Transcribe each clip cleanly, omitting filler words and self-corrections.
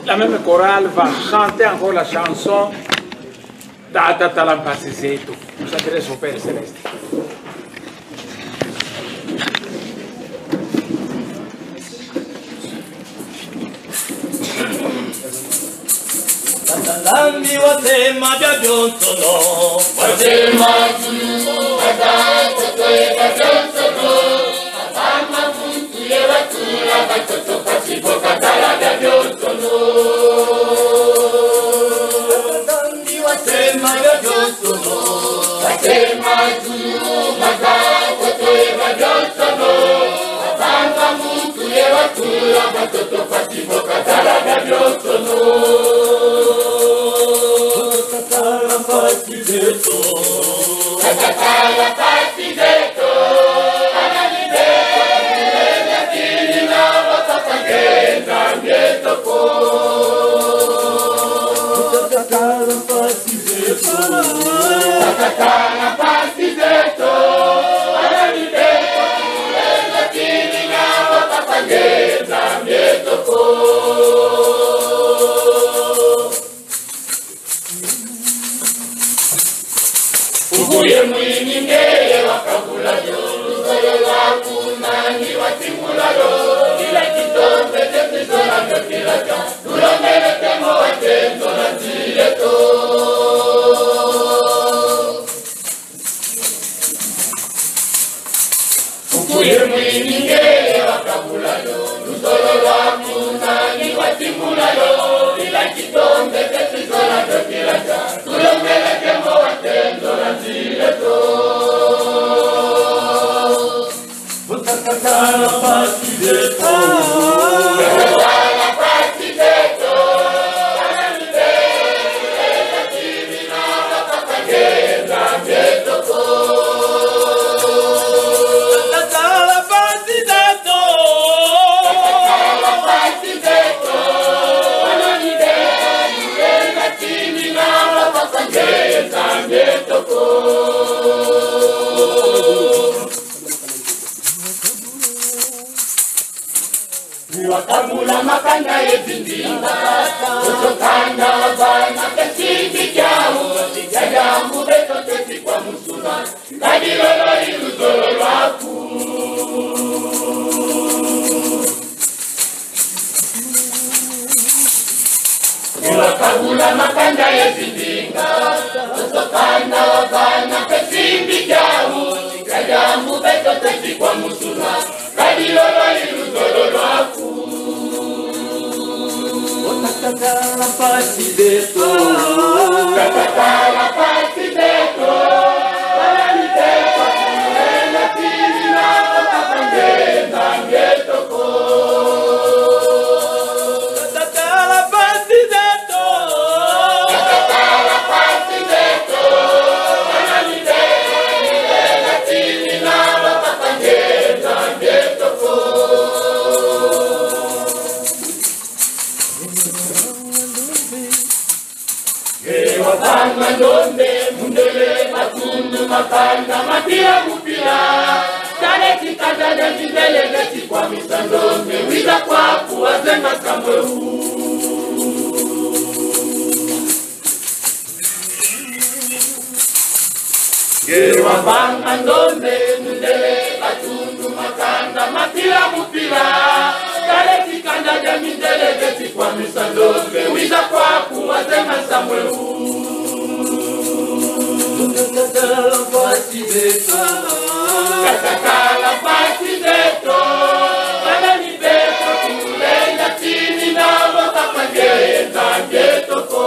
La même chorale va chanter encore la chanson d'Atatalampa-Sizeto. On s'adresse au Père Céleste. Tatalami wasema vya Johnsono, wasema tunu watoto eka Johnsono, kama mtu ye watula watoto pasipo katala vya Johnsono. Tatalami wasema vya Johnsono, wasema tunu watoto eka Johnsono, kama mtu ye watula watoto pasipo katala vya Johnsono. Patizzetto, Wakamula makanda yezindinga Kutokanda wabana kesindi kyao Yajambu beto tesi kwa musuma Kadilolo iluzolo lwaku Wakamula makanda yezindinga Kutokanda wabana kesindi kyao Yajambu beto tesi kwa musuma Kadilolo iluzolo lwaku Kakakala pasi deto Kakakala pasi deto Parani deto Kuena tini na Kakakangena ngetoko Kakakala pasi deto Kakakala pasi deto Parani deto Kuena tini na Kakakangena ngetoko Wapanga ndombe, mundele, matundu, makanda, matia mupila Kale kikata na jindele neti kwa misa ndombe Wida kwa kuwazenga kamwe Wapanga ndombe, mundele, matundu, makanda, matia mupila Kale kikata na jindele neti kwa misa ndombe Wida kwa kuwazenga kamwe Kakakala pasi deto Kakakala pasi deto Parani deto Kulenga tini na Wakapangenda ngetoko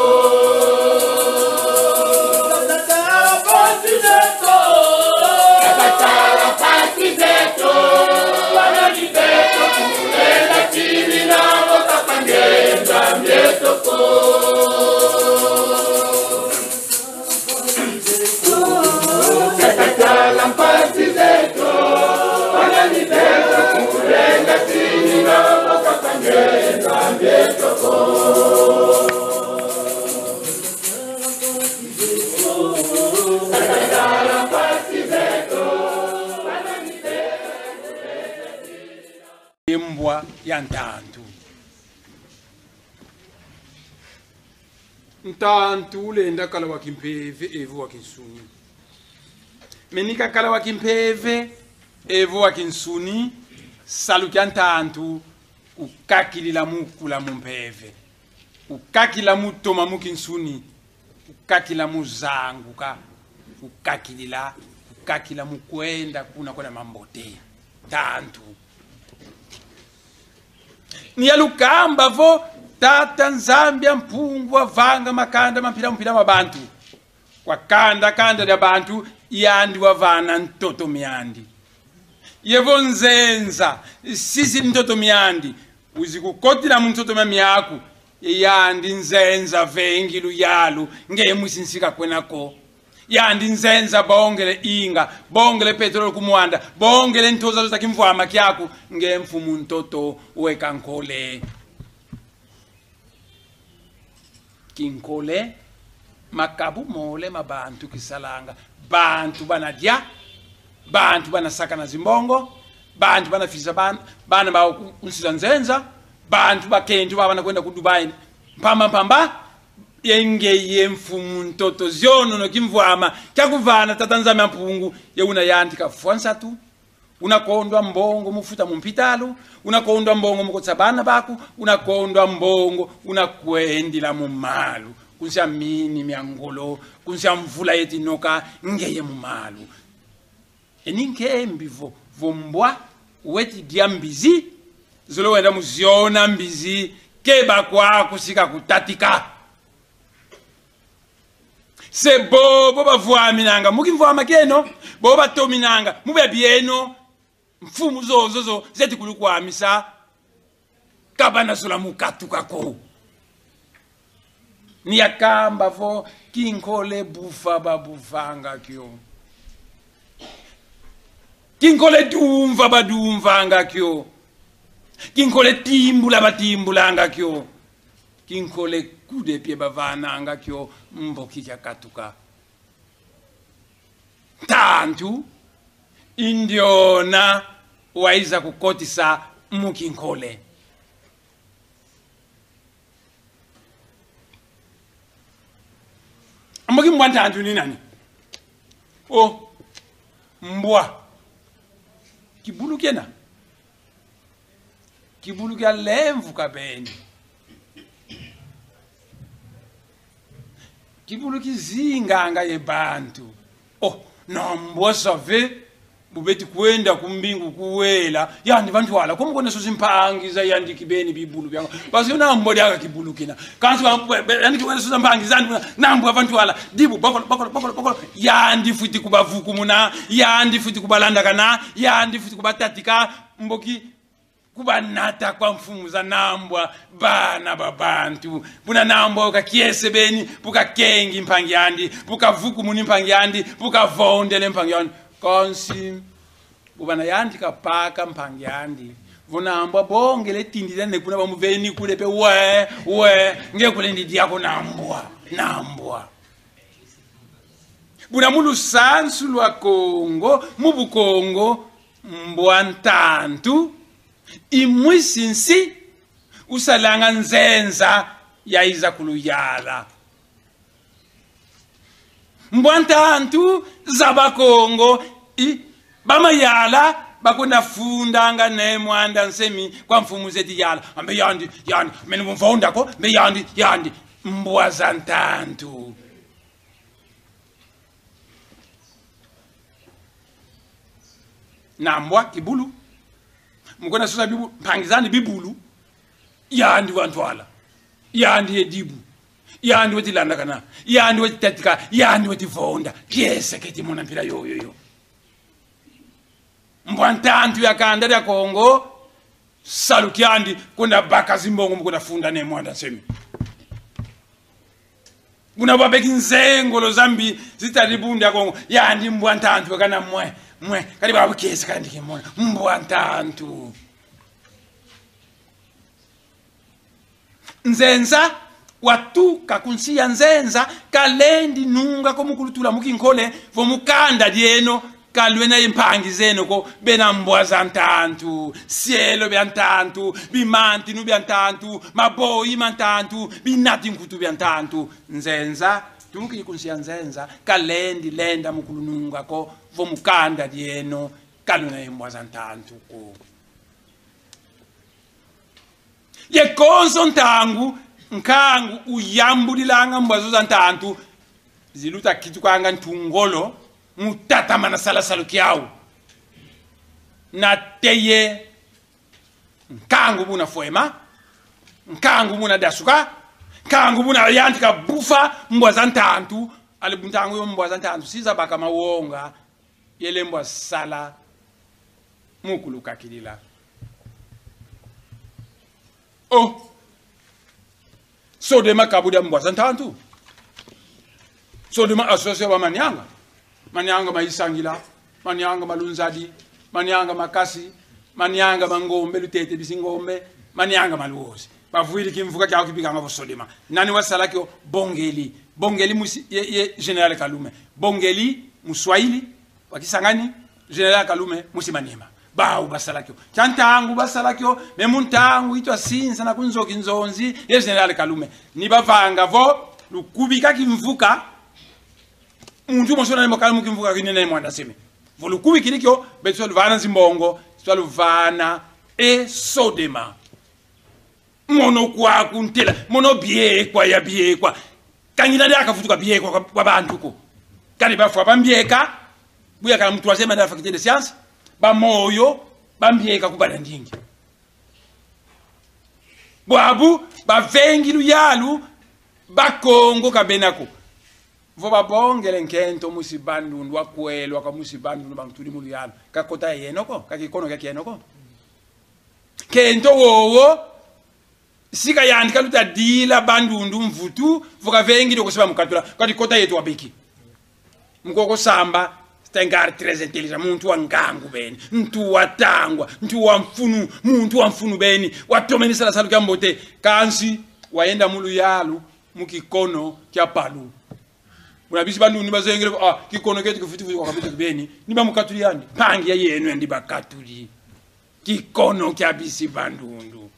Kakakala pasi deto Kakakala pasi deto Parani deto Kulenga tini na Wakapangenda ngetoko Lampasi zeto, panani zeto, kulenga tini na wakakangeza ngetoko. Lampasi zeto, panani zeto, Imbwa ya ntantu. Ntantu lenda kala wakimpeve evu wakinsuni. Menika kala wakimpeve evu wakinsuni salukia ntantu ukakilila mukula mumpeve. Ukakila mutoma mukinsuni. Ukakila muzanguka. Ukakila mukwenda kuna mambote. Tantu. Niyalukamba vo tata nzambia mpungwa vanga makanda mpira mabantu. Kwa kanda ya bantu yandi wavana ntoto miandi. Yevo nzenza sisi ntoto miandi. Uzikukotila mtoto miaku yandi nzenza vengi luyalu nge musinsika kwenako. Yandi nzenza bongele inga, bongele petrol kumuanda, bongele ntoza za kimvwama kyaku nge mfumu ntoto weka nkole. Kinkole makabu mole mabantu kisalanga. Bantu banadya, bantu banasaka na zimbongo, bantu banafisa bana ba unsiza nzenza, bantu bakenju bana kwenda ku Dubai. Pamba yenge mfumu ntoto zyono no kimvwama kyakuvana tatanzama mpungu yeuna yandika fuansa tu. Unakondwa mbongo mufuta mumpitalu, unakondwa mbongo mukotsa bana baku, unakondwa mbongo unakwendila mumalu. Kunsia mini miangolo, kunsia mvula yetinoka ngeye mumalu. Eninke vombwa weti dia mbizi, zolo wenda muziona mbizi, keba kwa kusika kutatika. Se boba vuaminanga, mukimvuama keno, boba tominanga, mube bieno, mfumu zozo zeti kulikuwa misa kabana sula mukatu kako ni yakamba vo kinkole bufa babufanga kyo kinkole dumva badumvanga kyo kinkole timbula batimbulanga kyo kinkole kude pie bavananga kyo mboki katuka tantu indiona waiza kukotisa mukinkole amboki mbwa tantu ni nani oh mbwa kibulu kena kibulu kya lemvu kabeni kibulu kizinganga yebantu oh nambwa save bubeti kwenda kumbingu kuwela yandi bantu wala komukone so simpangiza yandi kibeni bibulu byanga basi nambwa lyaka kibulu kina kanti yandi kwenda so simpangiza nambwa bantu wala dibu bakolo yandi futi kubavuku muna yandi futi kubalanda kana yandi futi kubatatika mboki kubanata kwa mfumu za nambwa bana babantu buna nambwa ukakiese beni buka kengi mpangyandi buka vuku muni mpangyandi buka vondele mpangyandi konsi bubana yandi kapaka mpangyandi vunambwa bongele tindile nekuna bamuveni kule pe we ngekule ndidi yako nambwa buna mulu sansu lwa Kongo mubu Kongo mbwa ntantu imwisinsi usalanga nzenza yaiza kuluyala mbwantantu zabakongo bamayala bakuna fundanga ne mwanda nsemi kwa mfumu zeti yala ambe yandi meni mvonda ko mbe yandi mbwa za ntantu nambwa kibulu mukona susa bibu pangizani bibulu yandi wantwala yandi edibu yandi wetilanda kana yandi wetitatika yandi wetivonda kiese keti mona mpira yo mbwantantu yakanda ya Kongo salukiandi kuna baka zimbongo mukona funda ne mwanda semi kuna babeki nzengolo zambi zitaribunda Kongo yandi mbwantantu kana mwe kali babu kiese kandi kimona mbwantantu nzenza watuka kunsiya nzenza kalendi nunga ko mukulutula mukinkole vo mukanda dieno kalwena impangi zeno ko bena mbwaza ntantu sielo bya ntantu bimanti nu bya ntantu maboyi mantantu binati nkutu bya ntantu nzenza tuki kunsiya nzenza kalendi lenda mukulununga ko vo mukanda dieno kalwena imbwaza ntantu ko ye konso ntangu nkangu uyambulilanga mbwazo za ntantu ziluta kitu kwanga ntungolo mutata mana salasalo kyau na teye nkangu buna foema nkangu buna dasuka nkangu buna yantika bufa mbwaza ntantu ali buntangu yo mbwaza ntantu siza baka mawonga yele mbwa sala mukuluka kilila oh Sodema kabuda mbwaza ntantu Sodema asosio wa manyanga maisangila manyanga malunzadi manyanga makasi manyanga mangombe lutete bisingombe manyanga maluozi bavuili kimvuka kyao kipikanga vo Sodema nani wasalakyo bongeli musi ye General Kalume bongeli muswahili wakisangani General Kalume musimanyema bau basalakyo chantangu basalakyo memuntangu itwa sinza na kunzoki nzonzi ye General Kalume ni bavanga vo lukubika kimvuka muntu mosona ne mokalamu kimvuka kinene mwanda seme vo lukubi kilikyo betso luvana zimbongo twa luvana e Sodema mono kwa kuntela mono biekwa ya biekwa kanyina de akafutuka biekwa kwa bantu ko kali bafwa bambieka buya kala mtu wasema na faculté de sciences ba moyo bambieka kubana ndingi bwabu ba vengi luyalu ba Kongo kabenako Voba bongele nkento musibandundu wakwelwa kwa musibandundu bangtuli muluyalo kakota yenoko kakikono kakiyenoko kento wowo sika yandika luta dila bandundu mvutu voka vengi doko seba mukatula kati kota yetu wabiki mkoko samba stengari 13 intelligent muntu wa ngangu beni mtu watangwa mtu wa mfunu muntu wa mfunu beni watomeni sala salu kambote kansi waenda muluyalo mukikono kya palu Unabisi bandu ni bazengere kikono ketu kufitu kwa kabiti kibeni niba mukatuli yandi pangi ya yenu ndi bakatuli kikono kya bisi bandundu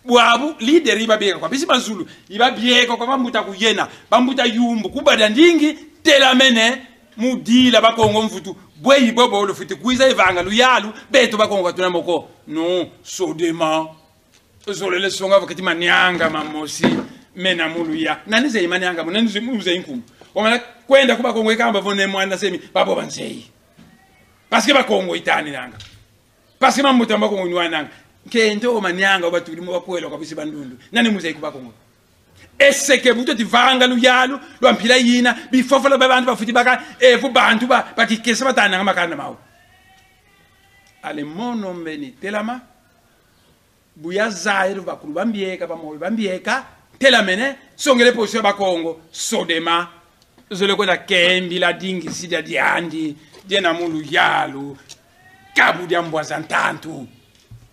bwabu leader ibabeka kwa bisi mazulu ibabiyeka kwa bamuta kuyena bamuta yumbu kubada ndingi telamene mudila bakongo mfutu bweyi bobo olufuti kuiza ivanga luyalu beto bakongo tuna moko no sodema zolele songa vakati manyanga mamosi mena muluya nanize imanyanga nanize muze inkumu Omana kwenda kuba Kongo ikamba vone mwana semi babo banzei. Parce que ba Kongo itani nanga. Parce que mamuta ba Kongo nywana nanga. Kento omanyanga obatuli mu bakwelo kabisi bandundu. Nani muzei kuba Kongo. Eseke buto tivanga luyalu lwampila yina bifofola babantu bafuti baka evu bantu bakikesa batana ngamakanda mawo. Ale mono mbeni telama buya zairu bakulu bambieka bamoyo bambieka telamene songele posyo ba Kongo sodema Zole kwenda kembi la dingi sida diandi Diena mulu yalu Kabu dia mbwaza ntantu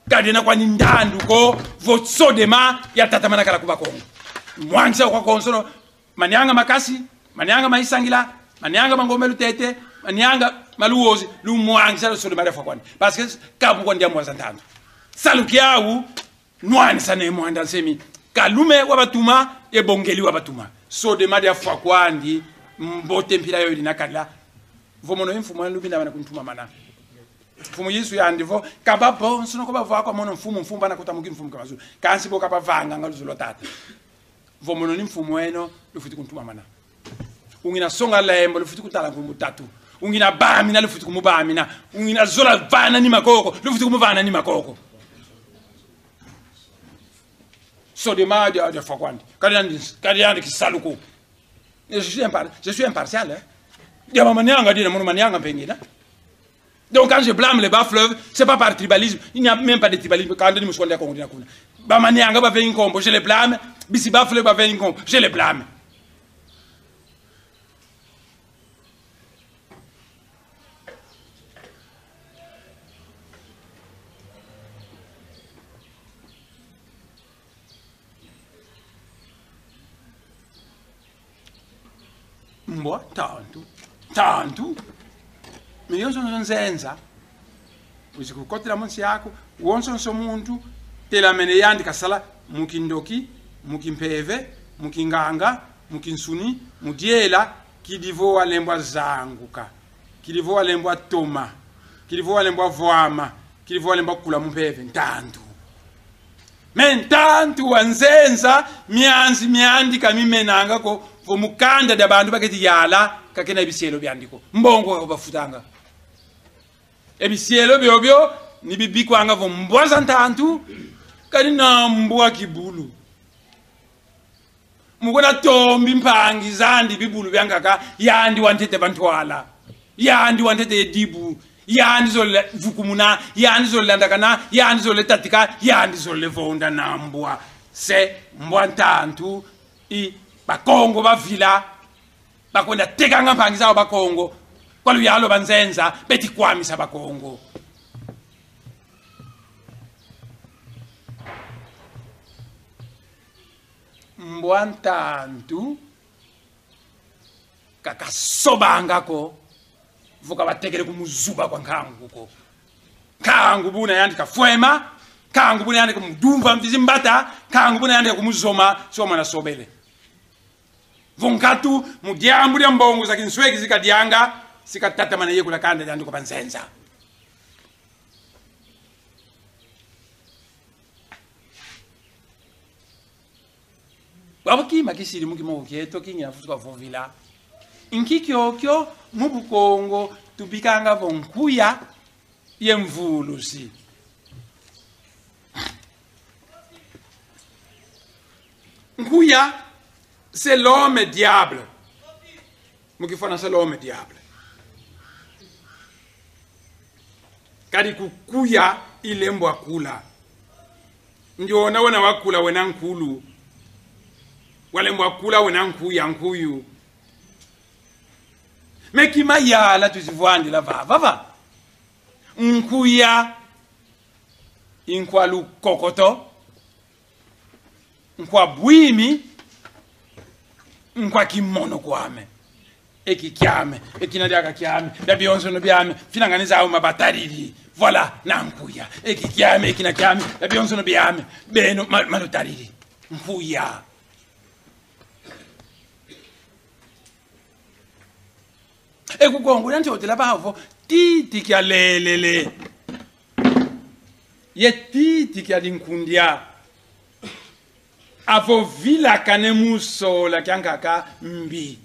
Kadena kwa nindandu ko Votsodema ya tatamana kala kuba Kongo Mwanza kwa konsono Manianga makasi Manianga maisangila Manianga mangomelu tete Manianga maluozi Lu mwanza lo sodema refa kwani Parce que kabu kwa ndia mbwaza ntantu Salukiawu Nwani sana mwanda semi Kalume wabatuma Ebongeli wabatuma Sodema dia fwa kwandi Mbote mpira yo linakala vomono mfumo lubinda bana kuntuma mana mfumo Yesu yandivo kabapo nsono ko bava kwa mono mfumo bana kutamuki mfumo kamazu kansi boka bavanga ngaluzulo tata vomono ni mfumo eno lufuti kuntuma mana ungina songa lembo lufuti kutala ngumbu tatu ungina bami na lufuti kumubami na ungina zola vana ni makoko lufuti kumuvana ni makoko so de madia de fakwandi kadi kisaluko Je suis impartial. Hein? Donc quand je blâme les bas fleuves, ce n'est pas par tribalisme. Il n'y a même pas de tribalisme. Quand on dit je les blâme. Bisi bas fleuve, je les blâme. Mbwa, tanto. Me io sono nzenza. Usikukotela monsi yako, wonso nso muntu, tela mene yandi kasala, mukindoki, mukimpeve, mukinganga, mukinsuni, mudiela, kidivo walembwa zanguka, kidivo walembwa toma, kidivo walembwa voama, kidivo walembwa kula mumpeve, ntantu. Mentantu wanzenza, mianzi miandika mimenanga ko, mukanda da bantu baketi yala kakena ebisielo byandiko mbongo ko bafutanga ebisielo byobyo ni bibikwanga vo mbwaza ntantu kali na mbwa kibulu mukona tombi mpangi zandi bibulu byangaka yandi wantete bantwala yandi wantete dibu yandi zole vukumuna yandi zole landakana yandi zole tatika yandi zole vonda na mbwa se mbwa ntantu I Bakongo bavila bakwenda tekanga mpangi zawo bakongo kwaluyalo banzenza beti kwamisa bakongo mbwantantu kakasobangako vuka batekele kumuzuba kwa nkangu ko kangu buna yandika fwema kangu buna yandika mudumva mvizimbata kangu buna yandika kumuzoma soma na sobele Vunkatu mudiambu dia mbongo za kinsweki zikadianga sikatata mana yekula kanda jandu kwa banzenza Wabaki makisiri muki mo kieto kingi na futuka vovila Inkiki okyo mubu Kongo tubikanga vonkuya yemvulusi Nkuya c'est l'homme diable. mukifana sa l'homme diable kadi kukuya ilembo akula ndiona wena wakula wena nkulu walembo akula wena nkuya nkuyu mekima yala tuzivwandi la vava nkuya inkwalu kokoto nkwa bwimi nkwa kimono kwame ekikyame ekinadiaka kyame byabiyonsono byame finanganizawo mabatariri voilà nankuya ekikyame ekinakyame byabiyonsono byame beno malotariri nkuya ekugongo nantotela bavo titi kyalelele ye titi kyalinkundia avo vila kane musola kyankaka mbi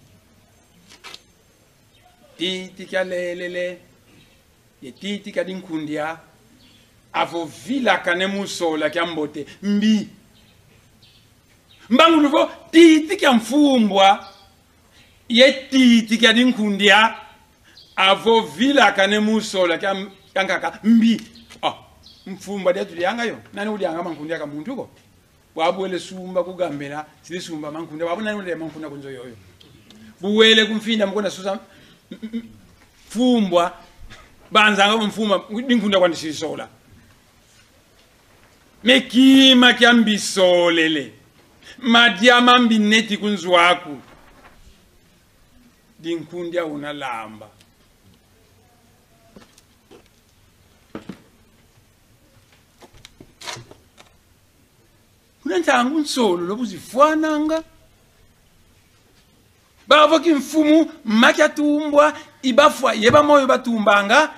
titi kyalelele ye titi kyalinkundia avo vila kane musola kyambote mbi mbanguluvo titi kyamfumbwa ye titi kyalinkundia avo vila kane musola kyankaka mbi mfumba dia tuliangayo nani ulianga mankundia ka muntu ko wabwele sumba kugambela sili sumba mankundia wabona nani ulianga mankundia kunzo yoyo buwele kumfinda mkona susa fumbwa banzanga mfuma ndinkunda kwandisisola mekima kyambisolele madiama mbineti kunzwaku dinkundia unalamba unantangu nsolo lobuzifuananga bavo kimfumu makyatumbwa ibafwa yeba moyo batumbanga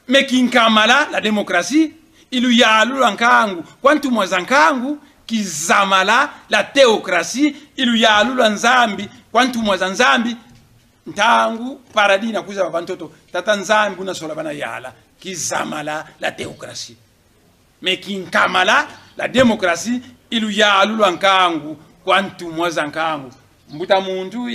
mekinkamala la demokrasi ilu yalu lankangu kwantumwa zankangu kizamala la teokrasi ilu yalu la nzambi kwantumwa za nzambi ntangu paradina kuza babantoto tata nzambi unasola bana yala kizamala la teokrasi mekinkamala la demokrasi ilu yalu lankangu kwantumwa zankangu mbuta muntu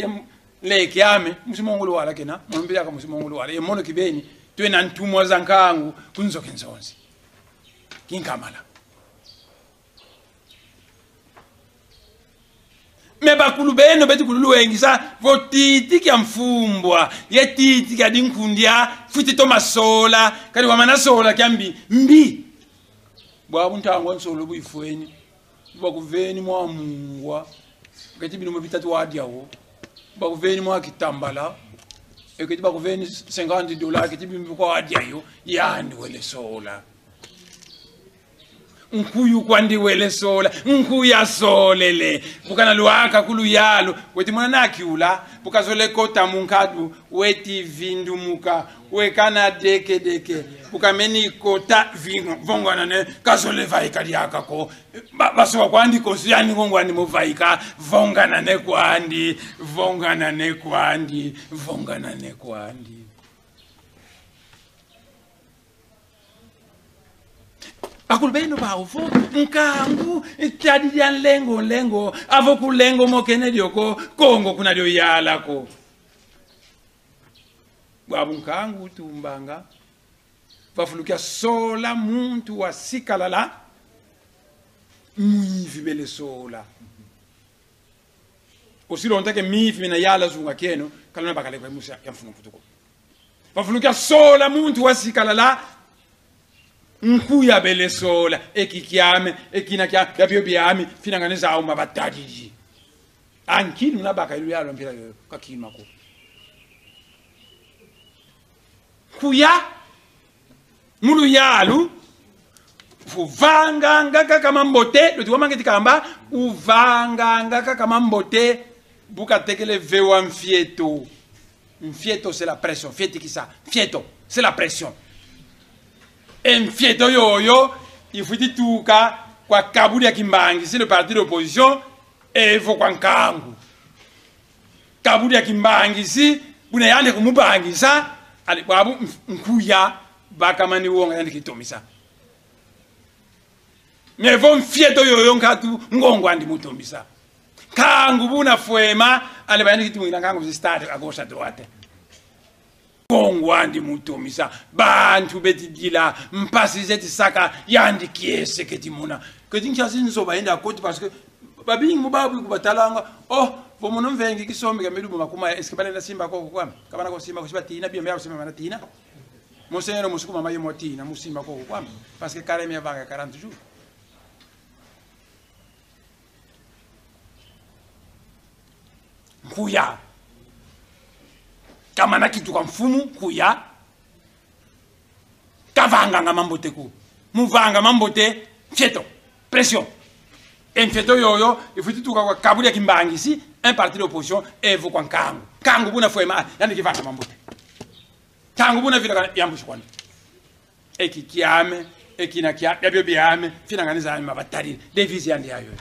leke ame musimongolo wala kena mwambia ka musimongolo wala yemono kibeni twena ntumwa zankangu kunzoke nzonzi kinkamala meba kulubeno beti kululuwengisa votiti kya mfumbwa ye titi kya dinkundia futi to masola kali wamana sola kya mbi bwa buntango nsolo buifweni bakuveni mwa mungwa kati bino bitatu wadiawo bakuveni mwa kitambala ekati bakuveni $50 kati bino kwa wadiayo yani wele sola nkuyu kwandi wele sola nkuya solele bukana luaka kulu yalo weti mwana nakiula bukazole kota munkadu weti vindumuka wekana deke bukameni kota vongwana ne kazole vaika liaka ko baso kwandi ko yani ngongwani muvaika vongana ne kwandi akulubeno baufo nkangu tadi ya lengo avo kulengo mokene dioko kongo kuna dio yala ko babu nkangu tumbanga bafulukia sola muntu wa sikalala muivi bele sola osilo ntake mifi mina yala zunga keno kalona bakale kwa musa ya mfuno kutuko bafulukia sola muntu wa sikalala nkuya bele sola ekikyame ekina kya byo byami finanganiza au mabatadiji ankini unabaka ilu yalo mpira yoyo kakima ko kuya mulu yalu uvanga ngaka kama mbote loti wamangeti kamba uvanga ngaka kama mbote buka tekele vewa mfieto c'est la pression fieto c'est la pression mfieto yoyo ifuti tuka kwa kaburi ya Kimbangi c'est le parti d'opposition evo kwa nkangu kaburi ya Kimbangi si buna yande kumubangisa ali babu nkuya bakamani wonga yandi kitomisa mevo mfieto yoyo nkatu ngongo andi mutomisa kangu buna fuema ale bayani kitu ngango zistade à gauche à droite kongwandi mutomisa bantu betidila mpasi zeti saka yandi kiese ketimuna keti nkyasi nzoba koti parce que babingi mubabu kubatalanga oh vomuno mvengi kisombe kamedu makuma eskabale na simba ko kwam kabana ko simba ko sibatina bia mya simba mana tina monseigneur musuku mama ye motina musimba ko kwam parce que carême ya vaga 40 jours kuya kama na kitu kwa mfumu kuya kavanga nga mambote ku muvanga mambote fieto pression en fieto yoyo ifuti tuka kwa kabuli ya kimbangisi un parti d'opposition evo kwa kangu buna fwema yani kivanga mambote kangu buna vila yambushi kwani eki kiame eki na kia yabyo biame fina nganiza ani mabatari devisi yandi yayo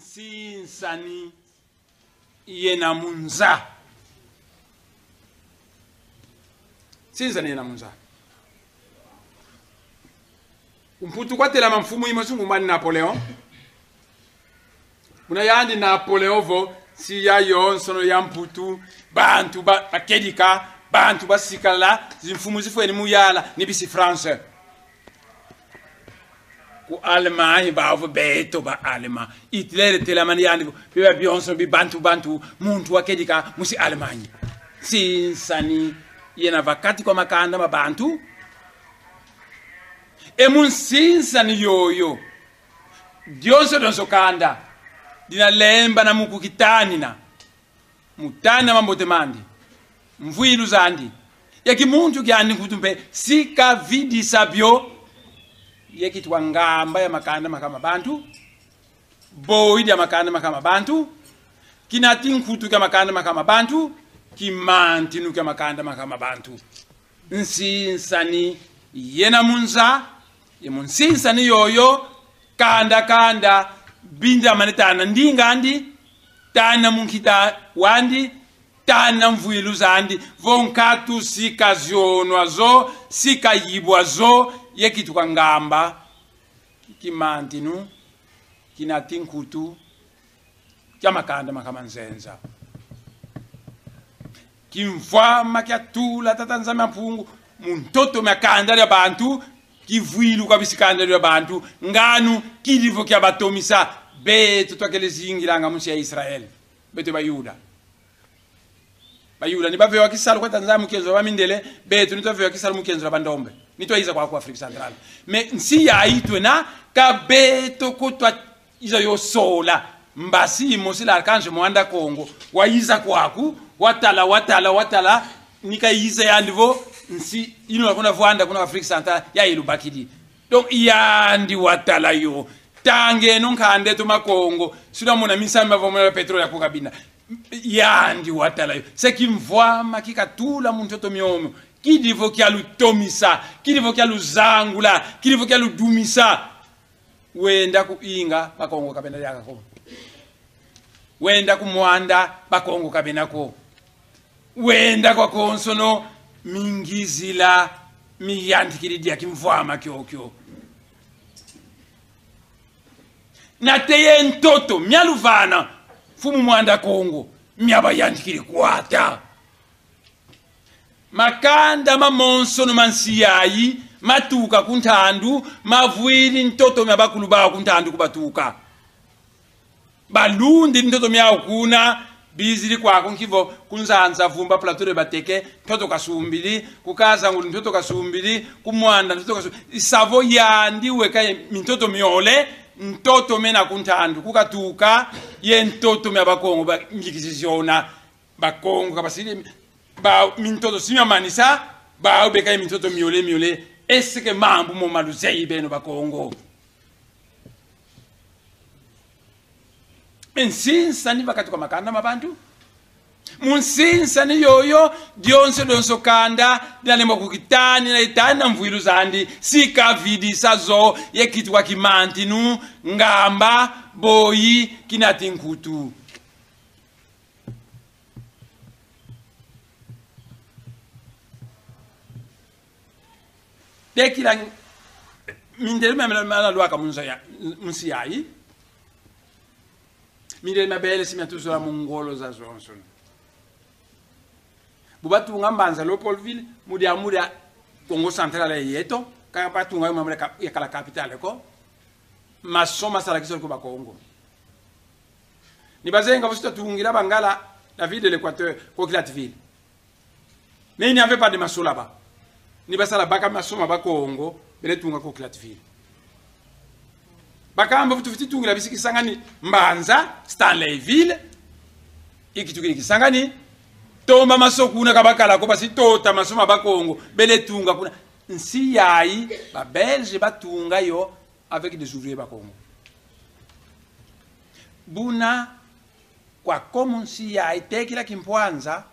Sinsani yena munza sinsani yena munza umputu kwatela mfumu imasungu mani Napoleon una yandi Napoleon vo si ya yonsono ya mputu bantu bakedika bantu basikala zimfumu zifweni muyala nibisi France ku Allemagne ba vo beto ba Allemagne Hitler telamani yani biba bionso bi bantu muntu wakedika musi Allemagne sinsani yena vakati kwa makanda mabantu sinsani yoyo dionso donso kanda dina lemba na muku kitanina mutana mambote mandi mvuilu zandi yaki muntu kyandi kutumbe sika vidi sabyo yekitwa ngamba ya makanda makama bantu boidi ya makanda makama bantu kinati nkutu kya makanda makama bantu kimantinu kya makanda makama bantu nsinsani yena munza yemunsinsani yoyo kanda binda manetana ndingandi tana munkita wandi tana mvuilu zandi vonkatu sika zionwazo sika yibwazo yekitu kwa ngamba kimantinu kinati nkutu kya makanda makama nzenza kimfwa makyatula tatanzama mpungu muntoto makanda ya bantu kivuilu kwa bisikandalo abantu nganu kilivo kya batomisa betu twakele zingilanga munsi ya Israeli betu bayuda ni bavewa kisalo kwa Tanzania mukenzo wa mindele betu nitwavewa kisalo mukenzo wa bandombe nitwaiza kwa Afrika Central me nsi ya itwe na kabeto kutwa iza yo sola mbasi mosila arkanje mwanda Kongo waiza kwaku watala nikaiza yandivo nsi ino lakuna vuanda kuna Afrika Central ya ilubakidi donc yandi watala yo tange nonkande to makongo sina mona misamba vomela petroli yakukabina yandi watala yo sekimvwama kikatula muntoto myomo kidivo kya lutomisa kidivo kya luzangula kidivo kya ludumisa wenda kuinga bakongo kabena yakako wenda kumwanda bakongo kabenako wenda kwa konsono mingizila miyandikiridia kimvwama kyokyo nateye ntoto myaluvana fumu mwanda Kongo myaba yandikiri kwata makanda mamonsono mansiyayi matuka kuntandu mavuili ntoto myabakulu bawo kuntandu kubatuka balundi ntoto myao kuna bizili kwako nkivo kunzanza vumba platore bateke ntoto kasumbili kukaza ngulu ntoto kasumbili kumwanda ntoto kasumbili isavo yandiwe kaye mintoto myole ntoto mena kuntandu kukatuka ye ntoto mya bakongo ba njikizisiona bakongo kabasili ba mintoto simya manisa ba ubeka mintoto myole esike mambu mo maluzei beno bakongo Mensinsa ni vakati kwa makanda mabantu munsinsa ni yoyo donso kanda dinalema kukitani na itani na mvuilu zandi sika vidi sazo ye kitu kwa kimantinu ngamba boyi kinati nkutu dekila mindele mamela luaka munsi yayi mindele mabele simyatuzula mungolo za zonso bubatu ngambanza Leopoldville mudia Congo Central yeto kaya patu ngai mamre ya kala capitale ko masoma sala kisol ko ba Congo ni bazenga vusta tungira bangala la ville de l'Équateur ko Kilatville mais il n'y avait pas de maso là-bas ni basala baka masoma ba Congo bele tunga ko Kilatville bakamba vutu tungira bisiki sangani mbanza Stanleyville ikitukiri kisangani tomba masokuna kabakala ko basi tota masoma bakongo bele tunga kuna nsi yayi ba belge batunga yo avec des ouvriers bakongo buna kwa komo nsi yayi tekila kimpwanza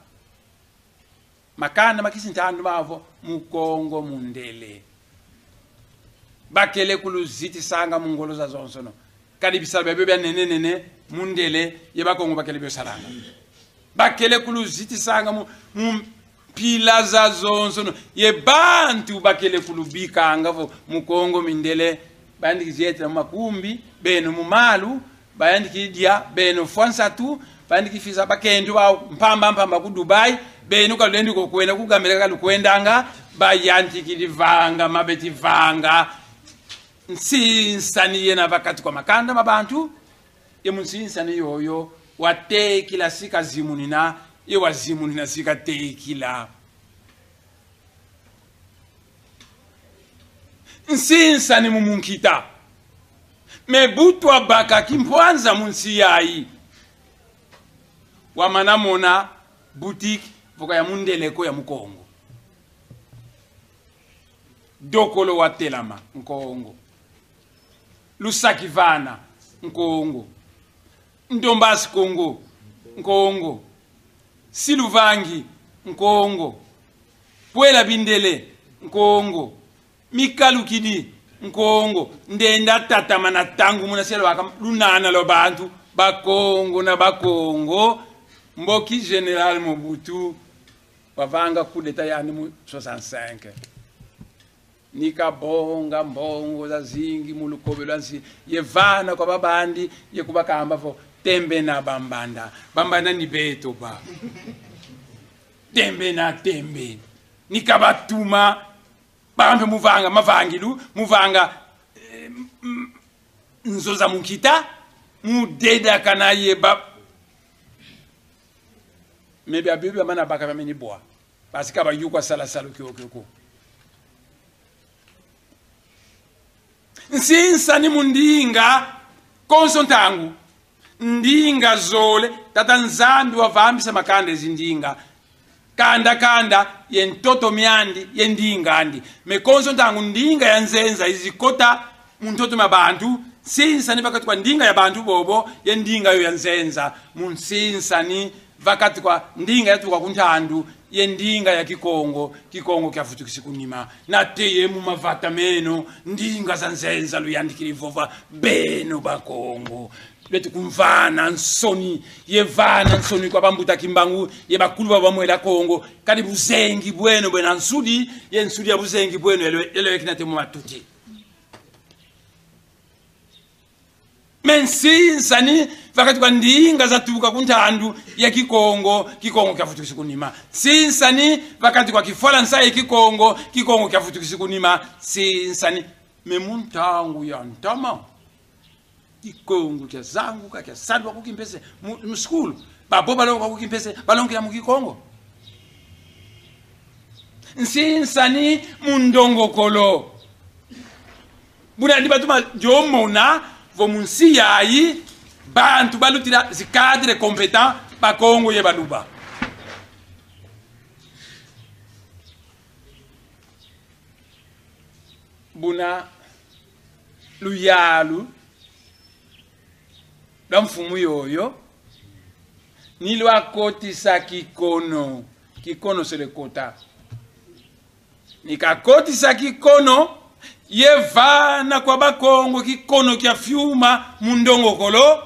makana makisintandu mavo mukongo mundele bakele kuluziti sanga mungolo za zonsono kadi bisala bebe nene mundele ye bakongo bakele be salanga bakele kuluziti sanga mu pila za zonsono ye bantu bakele kulubika ngavo mukongo mindele bandiki zietira makumbi beno mumalu bandiki dia beno Fransa tu bandiki fisa bakendo ba mpamba ku Dubai beno kalendi ko kwenda ku Gambia kalukwendanga bayanti kidivanga mabeti vanga nsinsani yena bakati kwa makanda mabantu ye munsinsani yoyo watekila sika zimunina ye wazimunina sika tekila nsinsani mumunkita mebutwa baka kimpwanza munsi yayi wamanamona boutique voka ya mundeleko ya mukongo dokolo watelama nkongo lusakivana nkongo ndombasi kongo nkongo siluvangi nkongo pwela bindele nkongo mikalukidi nkongo ndenda tatama na tangu munaselo waka lunana lo bantu bakongo na bakongo mboki general Mobutu wavanga coup d'etat yani mu 65 nikabonga mbongo za zingi mulukobelwansi yevana kwa babandi yekubakamba vo tembe na bambanda ni beto ba tembe na tembe nikabatuma bambe muvanga mavangilu muvanga nzoza mukita mudeda kana yeba maybe abibi amana baka bameni boa parce que abayukwa sala sala kyoko nsinsani mundinga konsontangu ndinga zole tata nzambi wavambisa makanda ezindinga kanda yentoto myandi yendinga andi mekonsontangu ndinga yanzenza izikota muntoto mabantu sinsani vakati kwa ndinga ya bantu bobo yendinga yo yanzenza munsinsani vakati kwa ndinga yatuka kunthandu yendinga ya kikongo kyafutukisi kunima nateye mumavata meno ndinga zanzenza luyandikira ivova beno bakongo leti kumvana nsoni yevana nsoni kwa bambuta kimbangu ye bakulu ba bamwela kongo kadi buzengi bweno bwena nsudi ye nsudi ya buzengi bweno elo yekinate mu matuti mensinsani vakati kwa ndinga zatuka kunthandu ya kikongo kyafutukisi kunima sinsani vakati kwa kifola nsaye kikongo kyafutukisi kunima sinsani memuntangu ya ntama kikongo kya zangu kya sadwa kukimpese mskulu babo balonga kukimpese balongera mu kikongo nsinsani mundongokolo bunandi batuma jomona vo munsi yayi bantu balutira zikadre competent bakongo ye baluba buna luyalu la mfumu yoyo nilwa kotisa kikono c'est le quota nikakotisa kikono yevana kwa bakongo kikono kya fyuma mundongokolo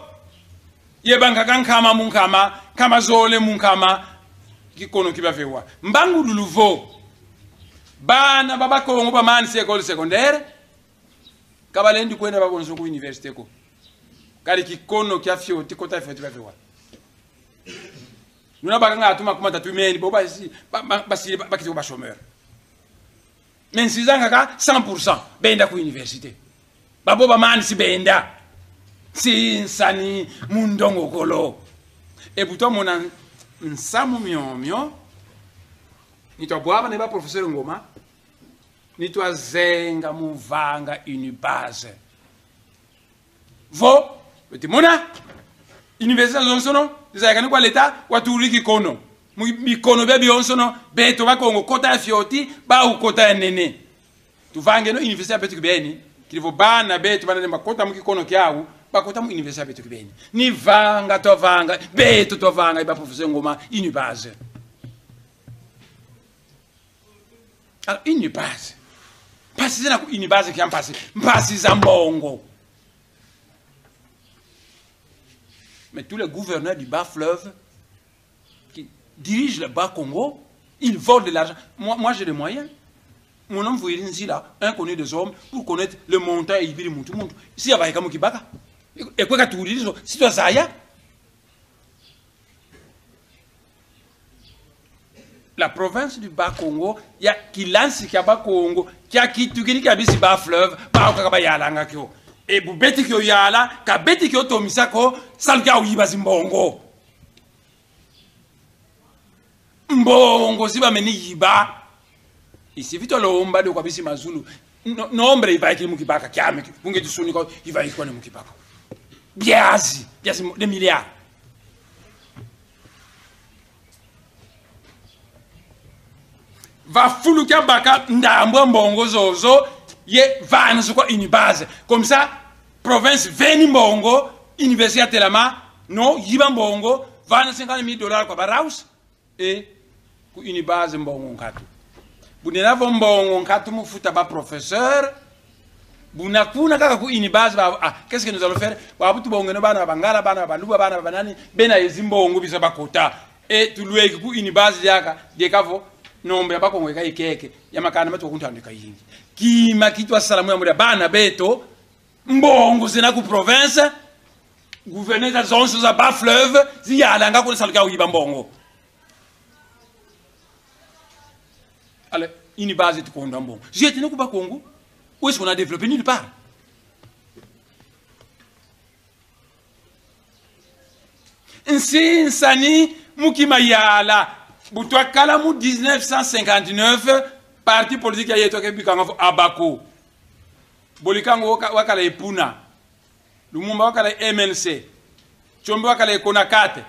yebanga kankama munkama kama zole munkama kikono kibavewa mbangu luluvo bana babakongo bamani école secondaire kabalendi kwenda babonzo ku université ko kali kikono kya fyo tikota fyo tibavewa nuna bakanga atuma kuma tatumeni bo basi bakiti ba chômeur men sizanga ka 100% benda ku université babo bamani si benda sinsani mundongokolo et pourtant mon nsamu myomyo nitwabwaba ne ba professeur Ngoma nitwazenga muvanga une base vo betimona université zonsono zayakani kwa leta watuliki kono mikono bebi onsono beto bakongo kota ya fioti ba ukota ya nene tuvange no université betu kibeni kilivo bana betu bana nemba kota mukikono kyau bakota mu université betu kibeni ni vanga tovanga betu tovanga ba professeur Ngoma une base. Alors une base pasi zina ku une base qui passe mpasi za mbongo. Mais tous les gouverneurs du bas fleuve qui dirigent le bas Congo, ils volent de l'argent. Moi j'ai des moyens. Mon homme voulait ici là, un connu des hommes, pour connaître le montant et il vit le monde. Si il y a comme Kibaka, et quoi que tu dis, si tu as ça, la province du bas Congo, il y a qui lance qui a bas Congo, qui a qui tu qui a bisi bas fleuve, pas au Kabayalanga kyo. Et pour bêter que yala, ka bêter que tomisako, salga ou yibazi mbongo. Mbongo si ba meni yiba. Ici vite l'omba de kwa bisi mazulu. Nombre iba ki mukibaka kyame, bunge tusuni ko iba ikwa ne mukibaka. Biazi des milliards. Va fulu kya baka ndambo mbongo zozo ye vana sur quoi une base comme ça province veni mbongo université telama no yiba mbongo vana $50,000 kwa baraus et ku une base mbongo nkatu bunena vo mbongo nkatu mufuta ba professeur buna kuna kaka ku une base ba qu'est-ce que nous allons faire ba butu bongo no bana bangala bana baluba bana banani bena yezimbongo bisa bakota et tulueki ku une base yaka dekavo nombre bakongo ikeke yamakana matu kuntandika yingi kima kitwa salamu ya muri bana beto mbongo zina ku province gouverneur za zonso za bas fleuve ziyala nga ku saluka uyiba mbongo alors une base est Congo bon j'ai tenu pas Congo où est-ce qu'on a développé nulle part Nsani mukimayala butwa kala mu 1959 parti politique ya yeto ke bikanga abako bolikango wakala epuna lumumba wakala MNC chombe wakala konakate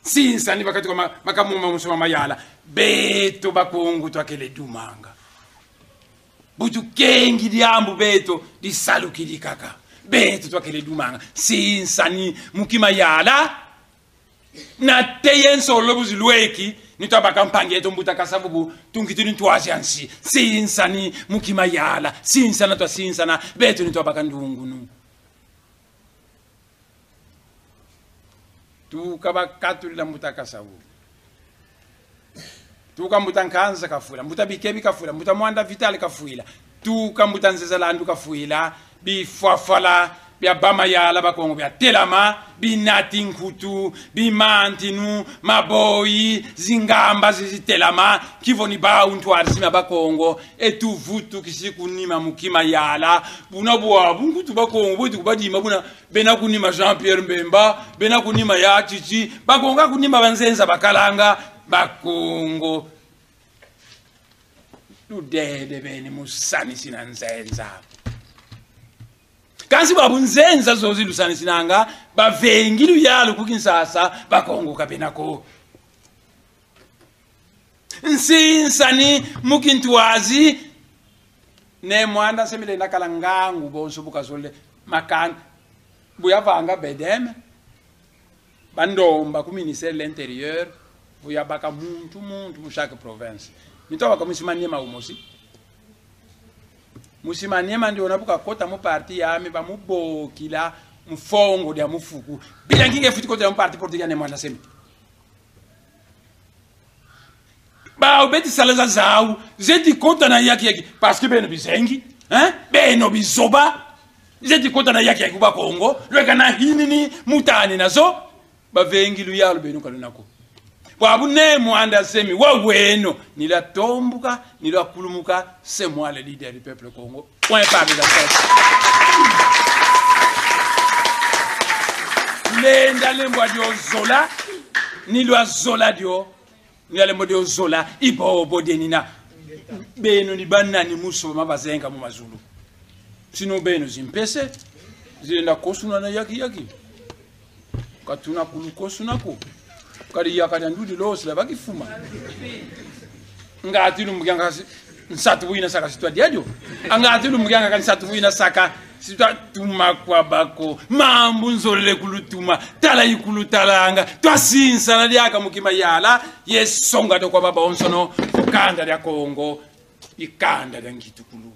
sinsani bakati kwa makamuma musoma mayala beto bakongo twakele dumanga butu kengi diambu beto disalukili kaka beto twakele dumanga sinsani mukimayala na teyen solo buzilweki nitaba kampanye yetu mbuta kasabubu tungitini twazi ansi sinsani mukimayala sinsana twa sinsana beto nitaba kandungunu tukaba katulila mbuta kasabubu tuka mbuta nkanza kafuila mbuta bikebi kafuila mbuta mwanda vitali kafuila tuka mbuta nzezalandu kafuila bifwafala bia bamayala bakongo bia telama binati nkutu bimantinu maboyi zingamba zizitelama kivoni ba untwari sima bakongo etuvutu kisikunima mukimayala buna bwa bungutu bakongo bodi kubadima buna bena kunima Jean Pierre Mbemba bena kunima ya Chichi bakongo kunima banzenza bakalanga bakongo ludede bene musani sinanzenza kansi babunzenza zozi lusani sinanga bavengilu yalo kukinsasa bakongo kabenako nsinsani mukintwazi ne mwanda semile nakalangangu bonso bukazole makan buyavanga bedeme bandomba ku ministère de l'intérieur buyabaka muntu mu chaque province nitoba komisimanie maumosi musimanyema ndio nabuka kota mu parti yami ba mubokila mfongo dia mufuku bila nginge futi kota mu parti politique ne mwana semi ba obeti salaza zau zeti kota na yaki parce que beno bizengi beno bizoba zeti kota na yaki ba Kongo lweka na hinini mutani nazo ba vengi luyalo beno kalunako wabu ne mwanda semi waweno nila tombuka nila kulumuka c'est moi le leader du peuple Congo point pas de lenda lembo dio zola nilwa zola dio nila dio zola ibo denina beno ni banani muso mabazenga mu mazulu sino beno zimpese zenda kosuna na yaki katuna kulukosuna ko kari yakari ndudi losi la bakifuma ngati lumuganga nsatu buina saka sitwa diadio angati lumuganga kan nsatu buina saka sitwa tuma kwa bako mambu nzolele kulutuma tala ikulutalanga twasinsa na lyaka mukimayala yesonga to kwa baba onsono kanda lya Kongo ikanda lya ngitukulu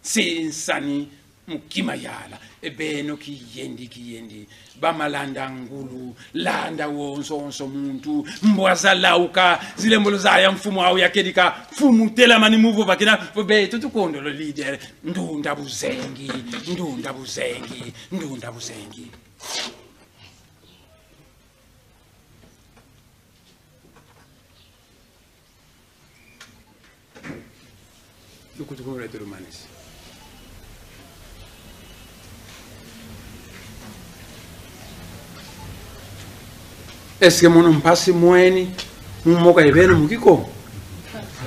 sinsani mukimayala ebeno kiyendi bamalanda ngulu landa wonso muntu mbwaza lauka zile mbolo za ya mfumo au yakedika fumu tela mani muvo bakina beto tukondo lo leader ndunda buzengi lukutuko reto romanes. Est-ce que mon passe moyenne moka ebeno mukiko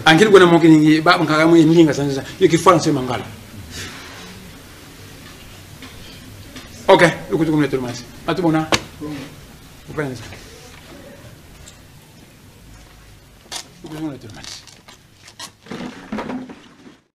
angeli gona moki ningi ba ngaka mu ndinga sanza yiki France mangala OK lukutuko reto romanes atubona upenza lukutuko reto romanes